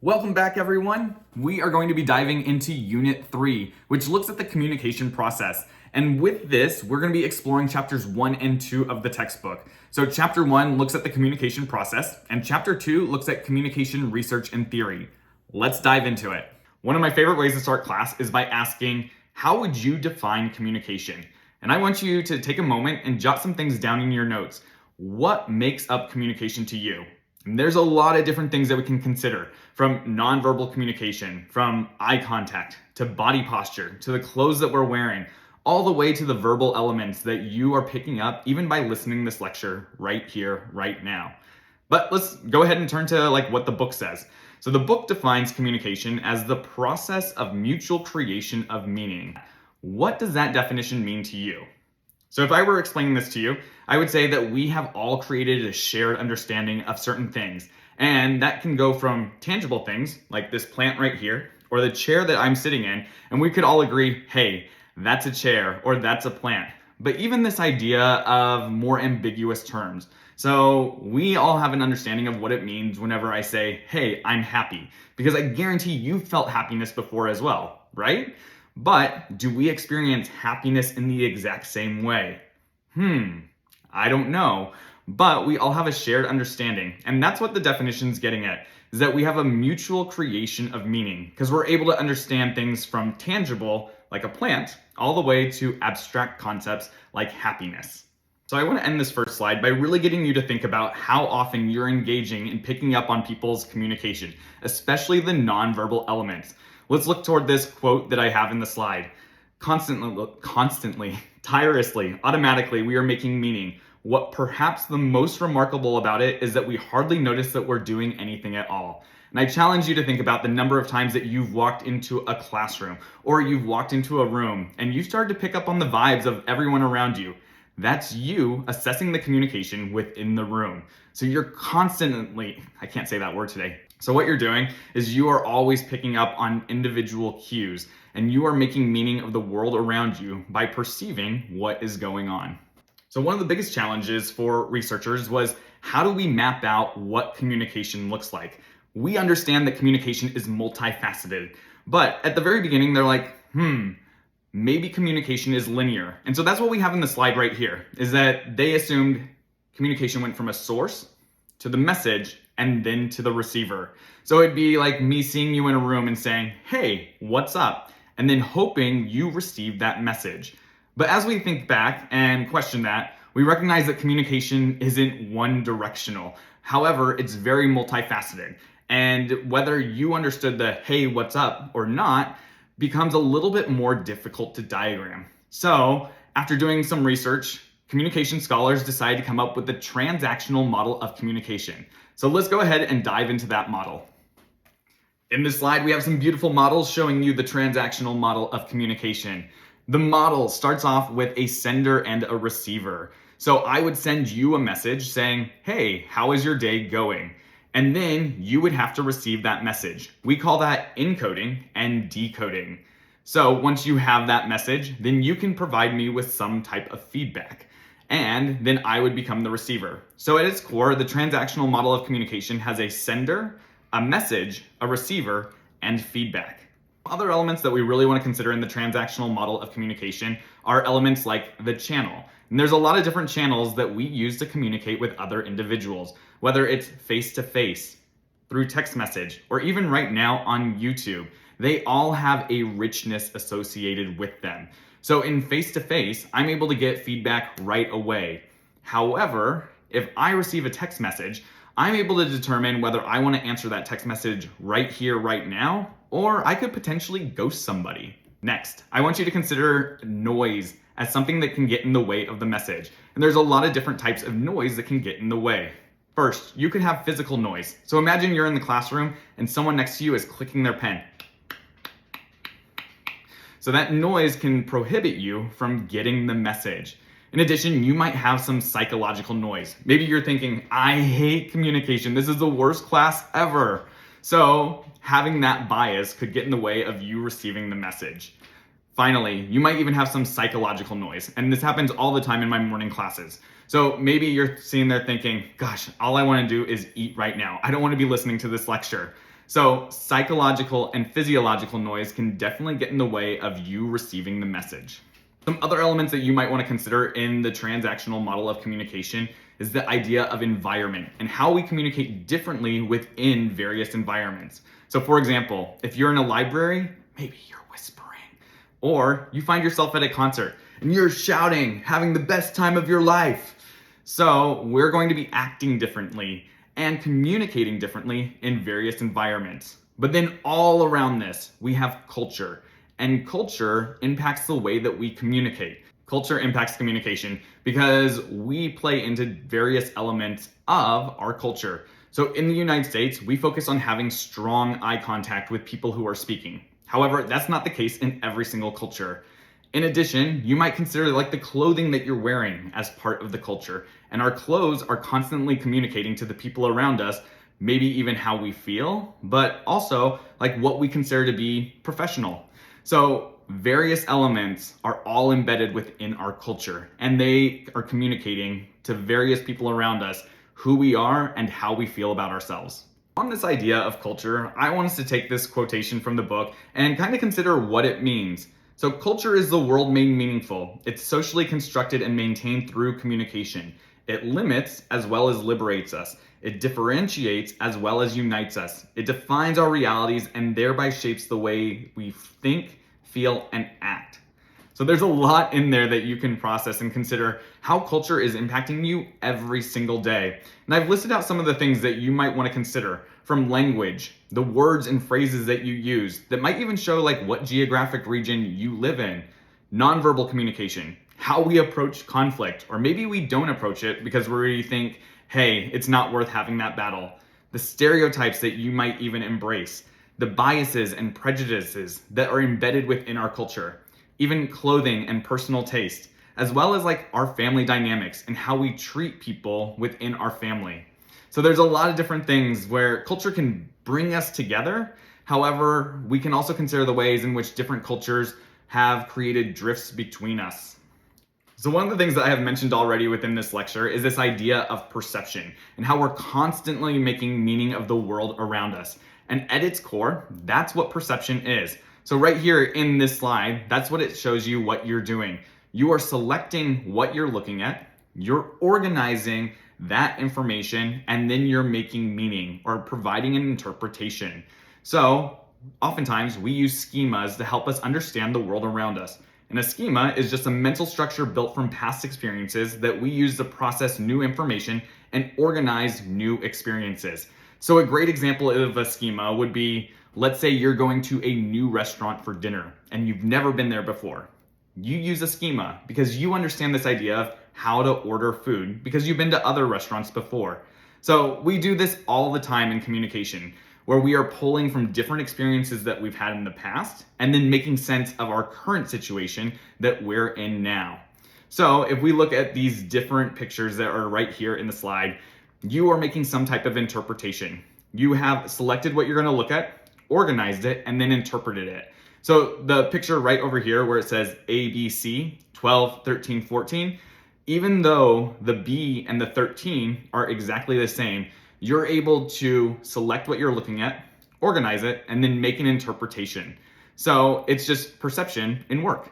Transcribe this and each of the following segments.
Welcome back, everyone. We are going to be diving into Unit 3, which looks at the communication process. And with this, we're going to be exploring chapters 1 and 2 of the textbook. So chapter 1 looks at the communication process, and chapter 2 looks at communication research and theory. Let's dive into it. One of my favorite ways to start class is by asking, how would you define communication? And I want you to take a moment and jot some things down in your notes. What makes up communication to you? And there's a lot of different things that we can consider, from nonverbal communication, from eye contact, to body posture, to the clothes that we're wearing, all the way to the verbal elements that you are picking up even by listening to this lecture right here, right now. But let's go ahead and turn to what the book says. So the book defines communication as the process of mutual creation of meaning. What does that definition mean to you? So if I were explaining this to you, I would say that we have all created a shared understanding of certain things. And that can go from tangible things, like this plant right here, or the chair that I'm sitting in, and we could all agree, hey, that's a chair, or that's a plant. But even this idea of more ambiguous terms. So we all have an understanding of what it means whenever I say, hey, I'm happy, because I guarantee you've felt happiness before as well, right? But do we experience happiness in the exact same way? I don't know, but we all have a shared understanding. And that's what the definition's getting at, is that we have a mutual creation of meaning, because we're able to understand things from tangible, like a plant, all the way to abstract concepts like happiness. So I want to end this first slide by really getting you to think about how often you're engaging in picking up on people's communication, especially the nonverbal elements. Let's look toward this quote that I have in the slide. Constantly, tirelessly, automatically, we are making meaning. What perhaps the most remarkable about it is that we hardly notice that we're doing anything at all. And I challenge you to think about the number of times that you've walked into a classroom or you've walked into a room and you started to pick up on the vibes of everyone around you. That's you assessing the communication within the room. So you're constantly, I can't say that word today. So what you're doing is you are always picking up on individual cues, and you are making meaning of the world around you by perceiving what is going on. So one of the biggest challenges for researchers was, how do we map out what communication looks like? We understand that communication is multifaceted, but at the very beginning, they're like, maybe communication is linear. And so that's what we have in the slide right here, is that they assumed communication went from a source to the message and then to the receiver. So it'd be like me seeing you in a room and saying, hey, what's up? And then hoping you receive that message. But as we think back and question that, we recognize that communication isn't one directional. However, it's very multifaceted. And whether you understood the hey, what's up or not becomes a little bit more difficult to diagram. So after doing some research, communication scholars decided to come up with the transactional model of communication. So let's go ahead and dive into that model. In this slide, we have some beautiful models showing you the transactional model of communication. The model starts off with a sender and a receiver. So I would send you a message saying, hey, how is your day going? And then you would have to receive that message. We call that encoding and decoding. So once you have that message, then you can provide me with some type of feedback. And then I would become the receiver. So at its core, the transactional model of communication has a sender, a message, a receiver, and feedback. Other elements that we really want to consider in the transactional model of communication are elements like the channel. And there's a lot of different channels that we use to communicate with other individuals, whether it's face-to-face, through text message, or even right now on YouTube. They all have a richness associated with them. So in face-to-face, I'm able to get feedback right away. However, if I receive a text message, I'm able to determine whether I want to answer that text message right here, right now, or I could potentially ghost somebody. Next, I want you to consider noise as something that can get in the way of the message. And there's a lot of different types of noise that can get in the way. First, you could have physical noise. So imagine you're in the classroom and someone next to you is clicking their pen. So that noise can prohibit you from getting the message. In addition, you might have some psychological noise. Maybe you're thinking, I hate communication. This is the worst class ever. So having that bias could get in the way of you receiving the message. Finally, you might even have some psychological noise. And this happens all the time in my morning classes. So maybe you're sitting there thinking, gosh, all I want to do is eat right now. I don't want to be listening to this lecture. So psychological and physiological noise can definitely get in the way of you receiving the message. Some other elements that you might want to consider in the transactional model of communication is the idea of environment and how we communicate differently within various environments. So for example, if you're in a library, maybe you're whispering, or you find yourself at a concert and you're shouting, having the best time of your life. So we're going to be acting differently and communicating differently in various environments. But then all around this, we have culture, and culture impacts the way that we communicate. Culture impacts communication because we play into various elements of our culture. So in the United States, we focus on having strong eye contact with people who are speaking. However, that's not the case in every single culture. In addition, you might consider like the clothing that you're wearing as part of the culture. And our clothes are constantly communicating to the people around us, maybe even how we feel, but also like what we consider to be professional. So various elements are all embedded within our culture, and they are communicating to various people around us who we are and how we feel about ourselves. On this idea of culture, I want us to take this quotation from the book and kind of consider what it means. So culture is the world made meaningful. It's socially constructed and maintained through communication. It limits as well as liberates us. It differentiates as well as unites us. It defines our realities and thereby shapes the way we think, feel, and act. So there's a lot in there that you can process and consider how culture is impacting you every single day. And I've listed out some of the things that you might want to consider, from language, the words and phrases that you use that might even show like what geographic region you live in, nonverbal communication, how we approach conflict, or maybe we don't approach it because we think, hey, it's not worth having that battle, the stereotypes that you might even embrace, the biases and prejudices that are embedded within our culture, even clothing and personal taste, as well as like our family dynamics and how we treat people within our family. So there's a lot of different things where culture can bring us together. However, we can also consider the ways in which different cultures have created drifts between us. So one of the things that I have mentioned already within this lecture is this idea of perception and how we're constantly making meaning of the world around us. And at its core, that's what perception is. So right here in this slide, that's what it shows you what you're doing. You are selecting what you're looking at, you're organizing that information, and then you're making meaning or providing an interpretation. So oftentimes we use schemas to help us understand the world around us. And a schema is just a mental structure built from past experiences that we use to process new information and organize new experiences. So a great example of a schema would be, let's say you're going to a new restaurant for dinner and you've never been there before. You use a schema because you understand this idea of how to order food because you've been to other restaurants before. So we do this all the time in communication, where we are pulling from different experiences that we've had in the past and then making sense of our current situation that we're in now. So if we look at these different pictures that are right here in the slide, you are making some type of interpretation. You have selected what you're going to look at, organized it, and then interpreted it. So the picture right over here where it says ABC, 12, 13, 14, even though the B and the 13 are exactly the same, you're able to select what you're looking at, organize it, and then make an interpretation. So it's just perception in work.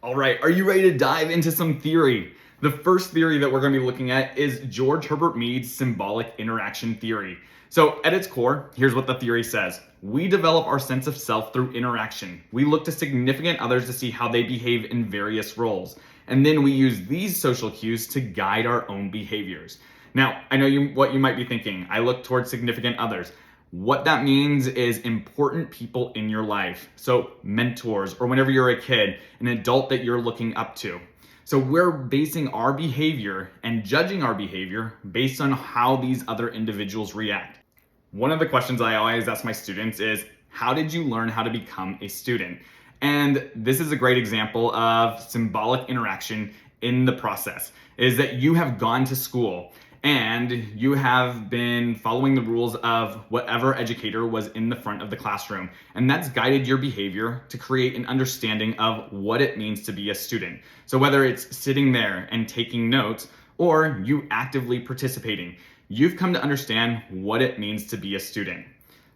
All right, are you ready to dive into some theory? The first theory that we're going to be looking at is George Herbert Mead's symbolic interaction theory. So at its core, here's what the theory says. We develop our sense of self through interaction. We look to significant others to see how they behave in various roles. And then we use these social cues to guide our own behaviors. Now, I know what you might be thinking. I look towards significant others. What that means is important people in your life. So mentors, or whenever you're a kid, an adult that you're looking up to. So we're basing our behavior and judging our behavior based on how these other individuals react. One of the questions I always ask my students is, how did you learn how to become a student? And this is a great example of symbolic interaction in the process, is that you have gone to school and you have been following the rules of whatever educator was in the front of the classroom. And that's guided your behavior to create an understanding of what it means to be a student. So whether it's sitting there and taking notes or you actively participating, you've come to understand what it means to be a student.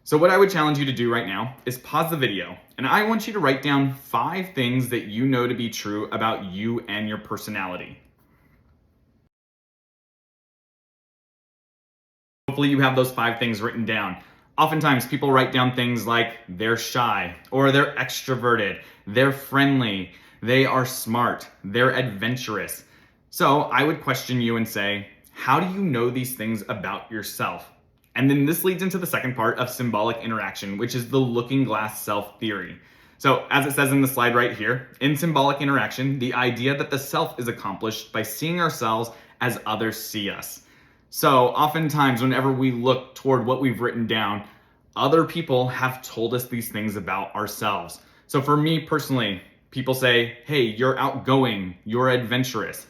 So what I would challenge you to do right now is pause the video, and I want you to write down 5 things that you know to be true about you and your personality. Hopefully you have those 5 things written down. Oftentimes people write down things like they're shy, or they're extroverted, they're friendly, they are smart, they're adventurous. So I would question you and say, how do you know these things about yourself? And then this leads into the second part of symbolic interaction, which is the looking glass self theory. So as it says in the slide right here, in symbolic interaction, the idea that the self is accomplished by seeing ourselves as others see us. So oftentimes whenever we look toward what we've written down, other people have told us these things about ourselves. So for me personally, people say, hey, you're outgoing, you're adventurous.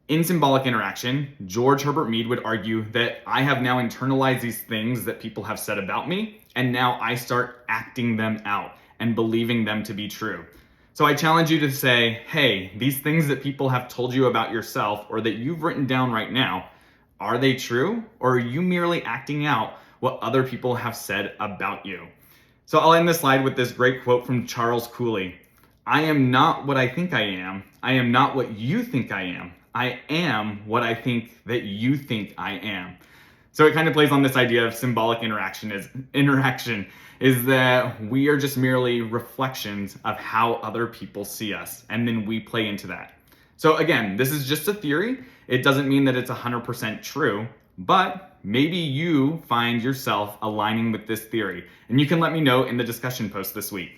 In symbolic interaction, George Herbert Mead would argue that I have now internalized these things that people have said about me, and now I start acting them out and believing them to be true. So I challenge you to say, hey, these things that people have told you about yourself or that you've written down right now, are they true, or are you merely acting out what other people have said about you? So I'll end this slide with this great quote from Charles Cooley. I am not what I think I am. I am not what you think I am. I am what I think that you think I am. So it kind of plays on this idea of symbolic interaction is that we are just merely reflections of how other people see us, and then we play into that. So again, this is just a theory. It doesn't mean that it's 100% true, but maybe you find yourself aligning with this theory, and you can let me know in the discussion post this week.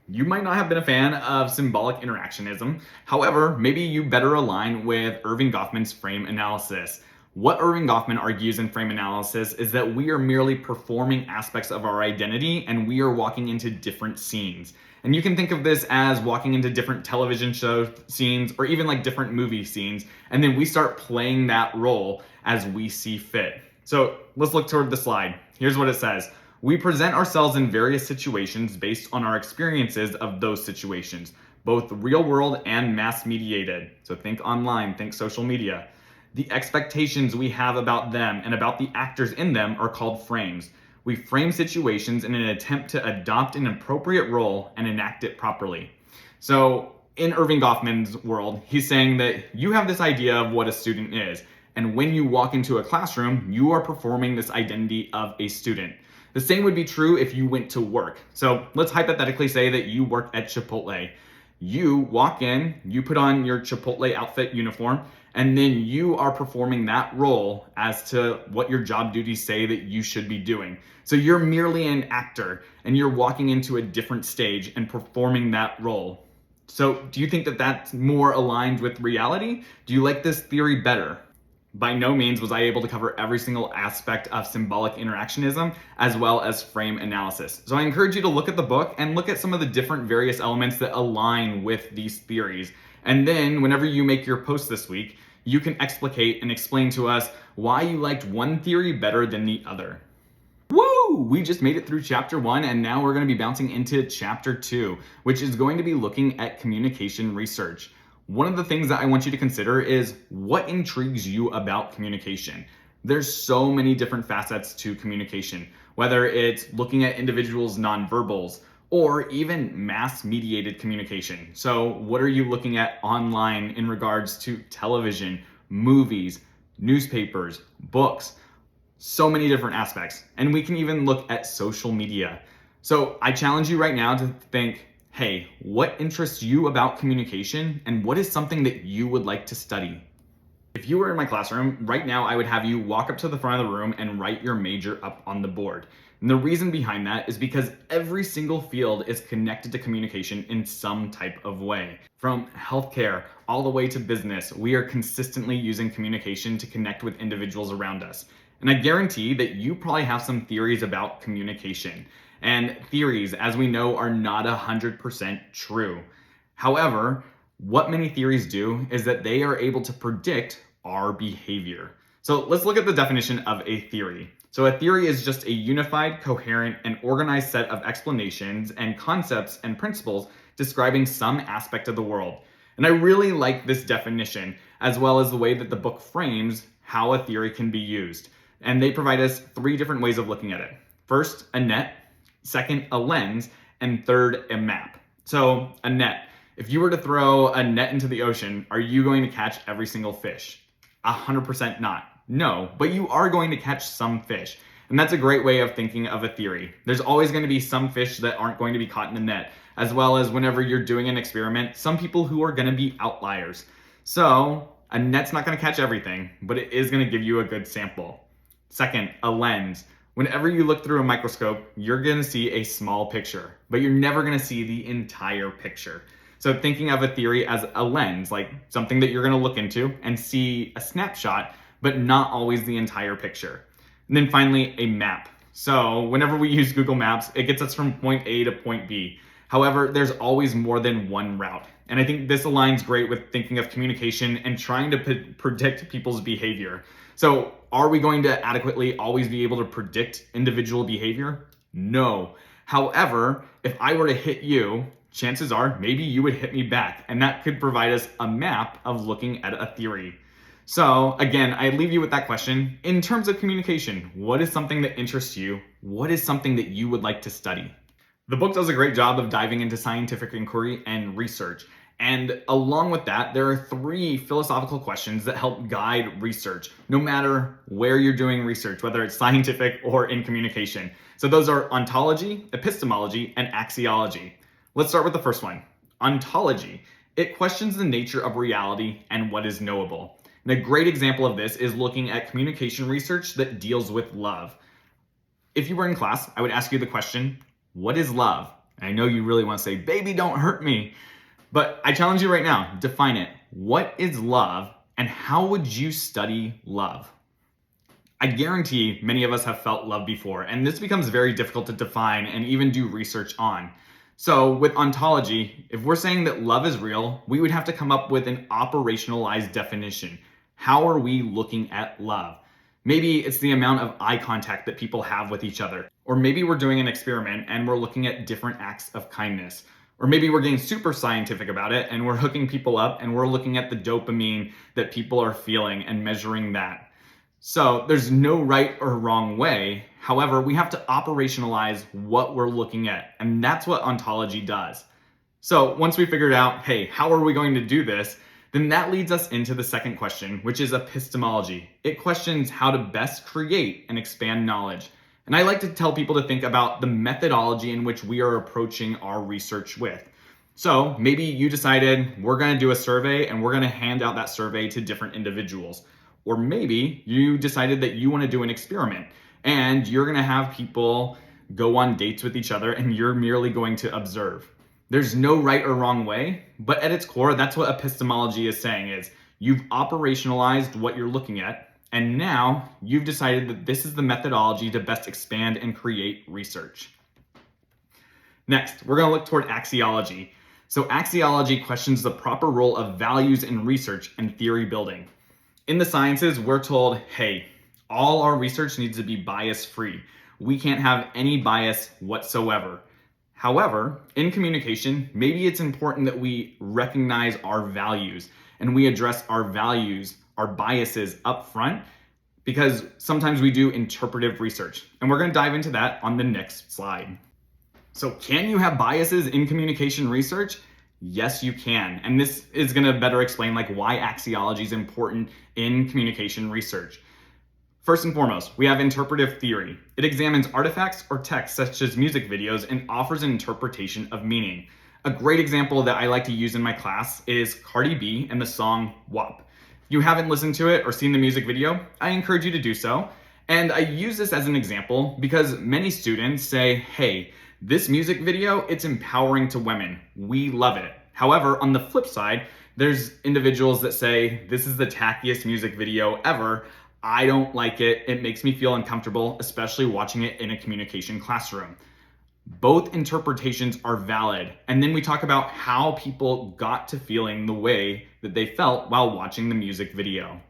You might not have been a fan of symbolic interactionism. However, maybe you better align with Erving Goffman's frame analysis. What Erving Goffman argues in frame analysis is that we are merely performing aspects of our identity and we are walking into different scenes. And you can think of this as walking into different television show scenes or even like different movie scenes, and then we start playing that role as we see fit. So let's look toward the slide. Here's what it says. We present ourselves in various situations based on our experiences of those situations, both real world and mass mediated. So think online, think social media. The expectations we have about them and about the actors in them are called frames. We frame situations in an attempt to adopt an appropriate role and enact it properly. So in Erving Goffman's world, he's saying that you have this idea of what a student is. And when you walk into a classroom, you are performing this identity of a student. The same would be true if you went to work. So let's hypothetically say that you work at Chipotle. You walk in, you put on your Chipotle outfit uniform, and then you are performing that role as to what your job duties say that you should be doing. So you're merely an actor and you're walking into a different stage and performing that role. So do you think that that's more aligned with reality? Do you like this theory better? By no means was I able to cover every single aspect of symbolic interactionism as well as frame analysis. So I encourage you to look at the book and look at some of the different various elements that align with these theories. And then whenever you make your post this week, you can explicate and explain to us why you liked one theory better than the other. Woo! We just made it through chapter 1, and now we're going to be bouncing into chapter 2, which is going to be looking at communication research. One of the things that I want you to consider is what intrigues you about communication. There's so many different facets to communication, whether it's looking at individuals' nonverbals or even mass-mediated communication. So what are you looking at online in regards to television, movies, newspapers, books? So many different aspects. And we can even look at social media. So I challenge you right now to think, hey, what interests you about communication and what is something that you would like to study? If you were in my classroom, right now I would have you walk up to the front of the room and write your major up on the board. And the reason behind that is because every single field is connected to communication in some type of way. From healthcare all the way to business, we are consistently using communication to connect with individuals around us. And I guarantee that you probably have some theories about communication. And theories, as we know, are not 100% true. However, what many theories do is that they are able to predict our behavior. So let's look at the definition of a theory. So a theory is just a unified, coherent, and organized set of explanations and concepts and principles describing some aspect of the world. And I really like this definition, as well as the way that the book frames how a theory can be used. And they provide us 3 different ways of looking at it. First, a net, second, a lens, and third, a map. So a net. If you were to throw a net into the ocean, are you going to catch every single fish? 100% not. No, but you are going to catch some fish. And that's a great way of thinking of a theory. There's always going to be some fish that aren't going to be caught in the net, as well as whenever you're doing an experiment, some people who are going to be outliers. So a net's not going to catch everything, but it is going to give you a good sample. Second, a lens. Whenever you look through a microscope, you're going to see a small picture, but you're never going to see the entire picture. So thinking of a theory as a lens, like something that you're going to look into and see a snapshot, but not always the entire picture. And then finally, a map. So whenever we use Google Maps, it gets us from point A to point B. However, there's always more than one route. And I think this aligns great with thinking of communication and trying to predict people's behavior. So are we going to adequately always be able to predict individual behavior? No. However, if I were to hit you, chances are maybe you would hit me back, and that could provide us a map of looking at a theory. So again, I leave you with that question. In terms of communication, what is something that interests you? What is something that you would like to study? The book does a great job of diving into scientific inquiry and research. And along with that, there are 3 philosophical questions that help guide research, no matter where you're doing research, whether it's scientific or in communication. So those are ontology, epistemology, and axiology. Let's start with the first one, ontology. It questions the nature of reality and what is knowable. And a great example of this is looking at communication research that deals with love. If you were in class, I would ask you the question, what is love? And I know you really want to say, baby, don't hurt me. But I challenge you right now, define it. What is love and how would you study love? I guarantee many of us have felt love before, and this becomes very difficult to define and even do research on. So with ontology, if we're saying that love is real, we would have to come up with an operationalized definition. How are we looking at love? Maybe it's the amount of eye contact that people have with each other. Or maybe we're doing an experiment and we're looking at different acts of kindness. Or maybe we're getting super scientific about it and we're hooking people up and we're looking at the dopamine that people are feeling and measuring that. So there's no right or wrong way. However, we have to operationalize what we're looking at, and that's what ontology does. So once we figured out, hey, how are we going to do this? Then that leads us into the second question, which is epistemology. It questions how to best create and expand knowledge. And I like to tell people to think about the methodology in which we are approaching our research with. So maybe you decided we're going to do a survey and we're going to hand out that survey to different individuals. Or maybe you decided that you want to do an experiment and you're going to have people go on dates with each other and you're merely going to observe. There's no right or wrong way, but at its core, that's what epistemology is saying is you've operationalized what you're looking at, and now you've decided that this is the methodology to best expand and create research. Next, we're going to look toward axiology. So axiology questions the proper role of values in research and theory building. In the sciences, we're told, hey, all our research needs to be bias-free. We can't have any bias whatsoever. However, in communication, maybe it's important that we recognize our values and we address our values, our biases up front, because sometimes we do interpretive research. And we're going to dive into that on the next slide. So can you have biases in communication research? Yes, you can. And this is going to better explain why axiology is important in communication research. First and foremost, we have interpretive theory. It examines artifacts or texts such as music videos and offers an interpretation of meaning. A great example that I like to use in my class is Cardi B and the song WAP. If you haven't listened to it or seen the music video, I encourage you to do so. And I use this as an example because many students say, hey, this music video, it's empowering to women. We love it. However, on the flip side, there's individuals that say, this is the tackiest music video ever. I don't like it. It makes me feel uncomfortable, especially watching it in a communication classroom. Both interpretations are valid. And then we talk about how people got to feeling the way that they felt while watching the music video.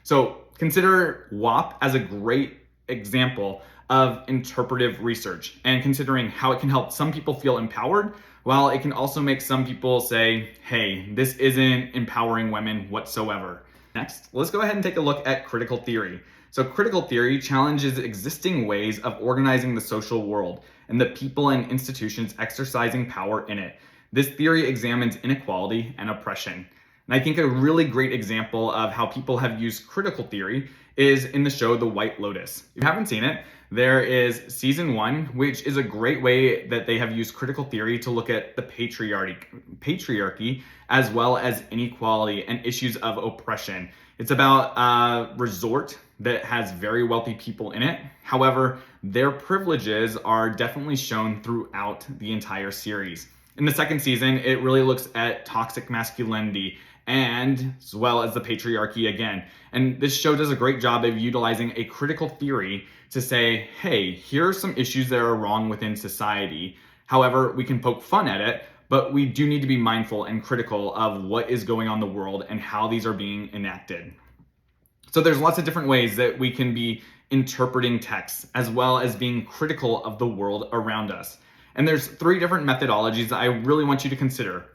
So consider WAP as a great example of interpretive research and considering how it can help some people feel empowered, while it can also make some people say, hey, this isn't empowering women whatsoever. Next, let's go ahead and take a look at critical theory. So critical theory challenges existing ways of organizing the social world and the people and institutions exercising power in it. This theory examines inequality and oppression. And I think a really great example of how people have used critical theory is in the show The White Lotus. If you haven't seen it, there is season 1, which is a great way that they have used critical theory to look at the patriarchy as well as inequality and issues of oppression. It's about a resort that has very wealthy people in it. However, their privileges are definitely shown throughout the entire series. In the second season, it really looks at toxic masculinity and as well as the patriarchy again. And this show does a great job of utilizing a critical theory to say, hey, here are some issues that are wrong within society. However, we can poke fun at it, but we do need to be mindful and critical of what is going on in the world and how these are being enacted. So there's lots of different ways that we can be interpreting texts as well as being critical of the world around us. And there's 3 different methodologies that I really want you to consider.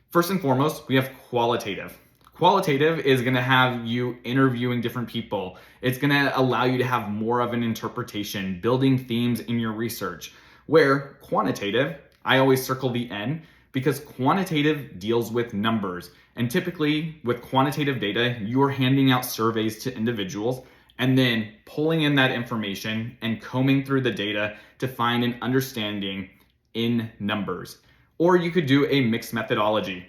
First and foremost, we have qualitative. Qualitative is going to have you interviewing different people. It's going to allow you to have more of an interpretation, building themes in your research. Where quantitative, I always circle the N, because quantitative deals with numbers. And typically with quantitative data, you are handing out surveys to individuals and then pulling in that information and combing through the data to find an understanding in numbers. Or you could do a mixed methodology.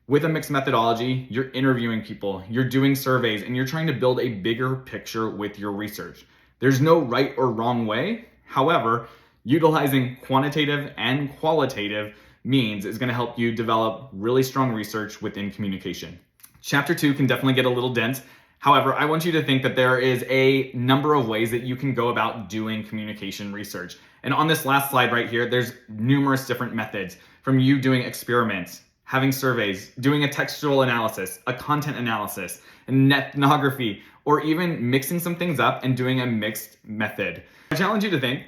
With a mixed methodology, you're interviewing people, you're doing surveys, and you're trying to build a bigger picture with your research. There's no right or wrong way. However, utilizing quantitative and qualitative means is going to help you develop really strong research within communication. Chapter 2 can definitely get a little dense. However, I want you to think that there is a number of ways that you can go about doing communication research. And on this last slide right here, there's numerous different methods, from you doing experiments, having surveys, doing a textual analysis, a content analysis, an ethnography, or even mixing some things up and doing a mixed method. I challenge you to think,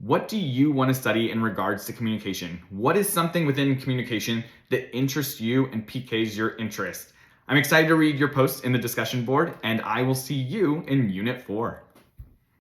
what do you want to study in regards to communication? What is something within communication that interests you and piques your interest? I'm excited to read your posts in the discussion board, and I will see you in Unit 4.